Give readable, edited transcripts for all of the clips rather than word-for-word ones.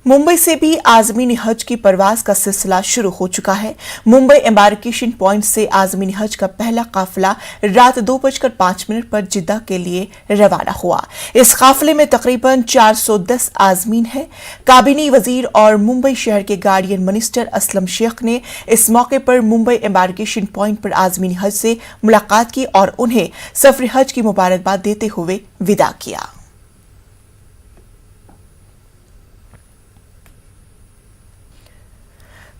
मुंबई से भी आज़मीन हज की परवाज का सिलसिला शुरू हो चुका है। मुंबई एम्बार्केशन पॉइंट से आज़मीन हज का पहला काफिला रात 2:05 पर जिद्दा के लिए रवाना हुआ। इस काफिले में तकरीबन 410 आज़मीन हैं। काबीनी वजीर और मुंबई शहर के गार्डियन मिनिस्टर असलम शेख ने इस मौके पर मुंबई एम्बार्केशन पॉइंट पर आज़मीन हज से मुलाकात की और उन्हें सफर हज की मुबारकबाद देते हुए विदा किया।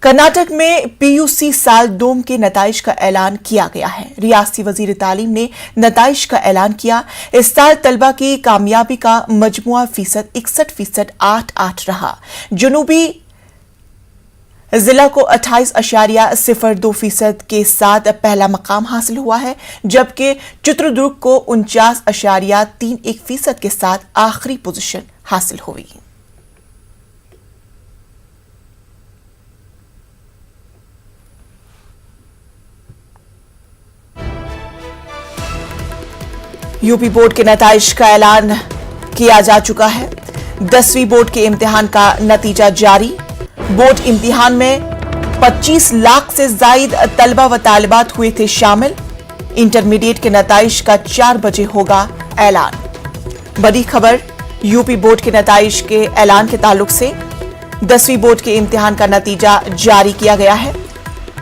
कर्नाटक में पीयूसी साल दोम के नताइज का ऐलान किया गया है। रियासती वजीर तालीम ने नताइज का ऐलान किया। इस साल तलबा की कामयाबी का मजमुआ फीसद 61.88 रहा। जुनूबी जिला को 28.02% के साथ पहला मकाम हासिल हुआ है, जबकि चित्रदुर्ग को 49.31% के साथ आखिरी पोजीशन हासिल हुई। यूपी बोर्ड के नताइज का ऐलान किया जा चुका है। 10वीं बोर्ड के इम्तिहान का नतीजा जारी। बोर्ड इम्तिहान में 25 लाख से जायद तलबा व तालिबात हुए थे शामिल। इंटरमीडिएट के नताइज का 4 बजे होगा ऐलान। बड़ी खबर यूपी बोर्ड के नताइज के ऐलान के ताल्लुक से 10वीं बोर्ड के इम्तिहान का नतीजा जारी किया गया है।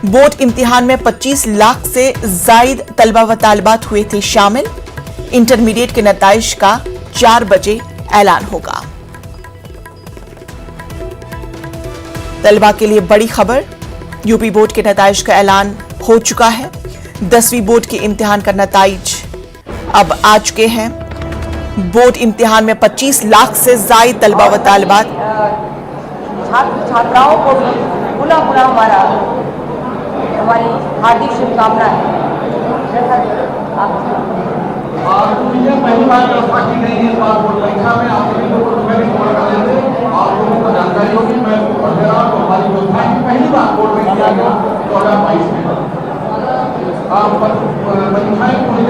बोर्ड इम्तिहान में 25 लाख से जायद तलबा व तालिबात हुए थे शामिल। इंटरमीडिएट के नताइज का 4 बजे ऐलान होगा। तलबा के लिए बड़ी खबर, यूपी बोर्ड के नताइज का ऐलान हो चुका है। 10वीं बोर्ड के इम्तिहान का नताइज अब आ चुके हैं। बोर्ड इम्तिहान में 25 लाख से जायद तलबा व तालिबात। छात्राओं को भी पुनः हमारी हार्दिक शुभकामनाएं। पहली बार व्यवस्था की गई है इस बार बोर्ड परीक्षा में। आप सभी लोगों को मैं भी खबर कर देते आप लोगों को जानकारी होगी। मैं पढ़ रहा हूँ हमारी व्यवस्था की पहली बार बोर्ड में किया गया 2022 में। परीक्षाएं पूरी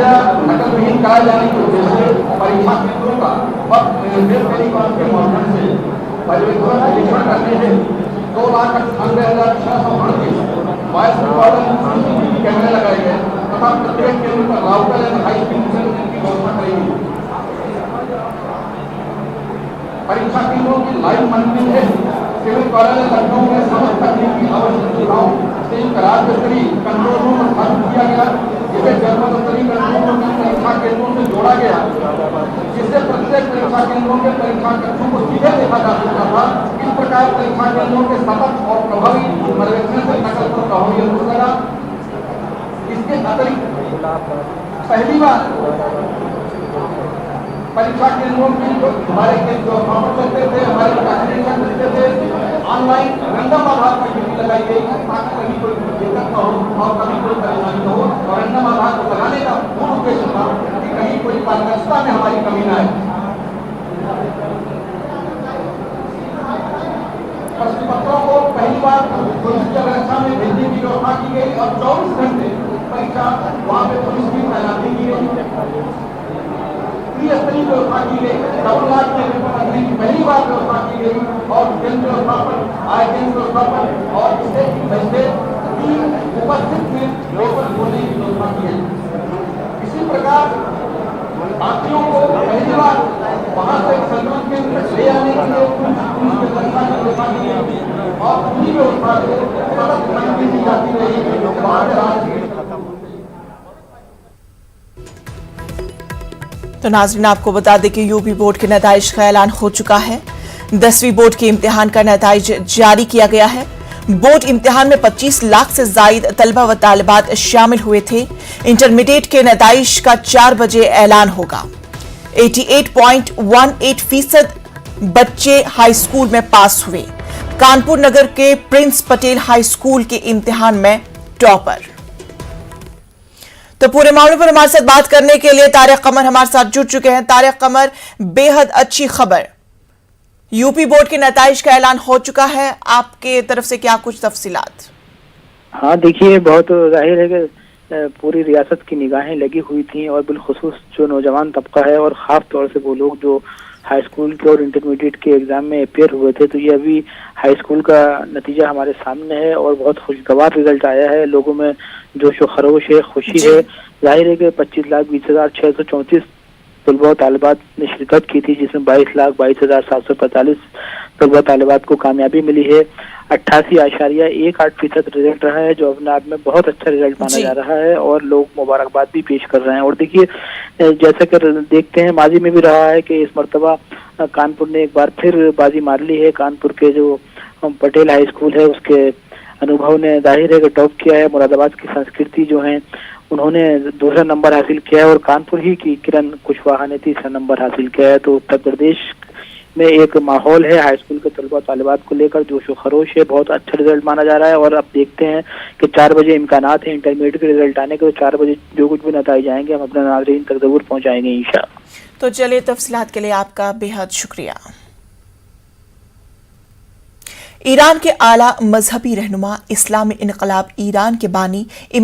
नकलविहीन कराए जाने की वजह से परीक्षा केंद्रों का टेलीकॉम के माध्यम से परीक्षण करने से 2,98,638 वॉइस रिकॉर्डर कैमरे लगाए गए तथा प्रत्येक केंद्र पर router and high speed internet की व्यवस्था करेगी। परीक्षा केंद्रों की लाइव मॉनिटरिंग है। सिविल कार्यालय लखनऊ में समस्त तकनीकी आवश्यक सुविधाओं संयुक्त राज्य स्तरीय कंट्रोल रूम स्थापित किया गया, जिसे जनपद स्तरीय कंट्रोल रूम में परीक्षा केंद्रों से जोड़ा गया, जिससे प्रत्येक परीक्षा केंद्रों के परीक्षा कक्षों को सीधे देखा जा सकता था। इस प्रकार परीक्षा केंद्रों के सतत और प्रभावी पर्यवेक्षण से नकल पर प्रभावी असर लगा। इसके अतिरिक्त पहली बार परीक्षा केंद्रों की जो हमारे व्यवस्थापन करते थे, हमारे कैंडिडेट करते थे, ऑनलाइन रैंडम आधार पर ड्यूटी लगाई गई ताकि कभी कोई दिक्कत न हो और कभी कोई परेशानी न हो। और रैंडम आधार को लगाने का मूल उद्देश्य था कि कहीं कोई पारदर्शिता में हमारी कमी न आए। प्रश्न पत्रों को पहली बार पुलिस की रक्षा में भेजने की व्यवस्था की गई और 24 घंटे परीक्षा वहां पे पुलिस की तैनाती की गई। त्रिस्तरीय व्यवस्था की गई। डबल लाख के पेपर रखने की पहली बार व्यवस्था की गई और केंद्र व्यवस्थापन आयोजन व्यवस्थापन और इससे उपस्थित में पेपर खोलने की व्यवस्था की गई। इसी प्रकार यात्रियों को पहली बार वहां से संगम केंद्र ले आने के लिए पुलिस की व्यवस्था की व्यवस्था की गई और पूरी व्यवस्था को सतत मॉनिटरिंग की जाती रही। तो नाज़रीन, आपको बता दें कि यूपी बोर्ड के नताइज का ऐलान हो चुका है। 10वीं बोर्ड के इम्तिहान का नताइज जारी किया गया है। बोर्ड इम्तिहान में 25 लाख से जायद तलबा व तालिबात शामिल हुए थे। इंटरमीडिएट के नताइज का 4 बजे ऐलान होगा। 88.18% बच्चे हाई स्कूल में पास हुए। कानपुर नगर के प्रिंस पटेल हाई स्कूल के इम्तिहान में टॉपर। तो पूरे मामले पर हमारे साथ बात करने के लिए तारिक कमर हमारे साथ जुड़ चुके हैं। तारिक कमर, बेहद अच्छी खबर, यूपी बोर्ड के नताइज का ऐलान हो चुका है, आपके तरफ से क्या कुछ तफसीलात? हाँ देखिए, बहुत जाहिर है कि पूरी रियासत की निगाहें लगी हुई थी और बिलखुसूस जो नौजवान तबका है और ख़ास तौर से वो लोग जो हाई स्कूल के और इंटरमीडिएट के एग्जाम में अपेयर हुए थे। तो ये अभी हाई स्कूल का नतीजा हमारे सामने है और बहुत खुशगवार रिजल्ट आया है। लोगों में जोश व खरोश है, खुशी है। जाहिर है कि 25,20,634 तलबा तालिबात ने शिरकत की थी, जिसमें 22,22,745 तलबा तालिबात को कामयाबी मिली है। 88.18% रिजल्ट रहा है, जो अपने आप में बहुत अच्छा रिजल्ट माना जा रहा है और लोग मुबारकबाद भी पेश कर रहे हैं। और देखिए, जैसा कि देखते हैं माजी में भी रहा है कि इस मरतबा कानपुर ने एक बार फिर बाजी मार ली है। कानपुर के जो पटेल हाई स्कूल है उसके अनुभव ने जाहिर है कि टॉप किया है। मुरादाबाद की संस्कृति जो है उन्होंने दूसरा नंबर हासिल किया है और कानपुर ही की किरण कुशवाहा ने तीसरा नंबर हासिल किया है। तो उत्तर प्रदेश में एक माहौल है हाई स्कूल के तलबा तालिबात को लेकर, जोश व खरोश है, बहुत अच्छा रिजल्ट माना जा रहा है। और अब देखते हैं कि 4 बजे इम्कानात हैं इंटरमीडिएट के रिजल्ट आने के। तो 4 बजे जो कुछ भी नतीजे आएंगे हम अपने नाज़रीन तक जरूर पहुंचाएंगे इंशाअल्लाह। तो चलिए, तफसीलात के लिए आपका बेहद शुक्रिया। ईरान के आला मजहबी रहनुमा, इस्लामी इनकलाब ईरान के बानी इमाम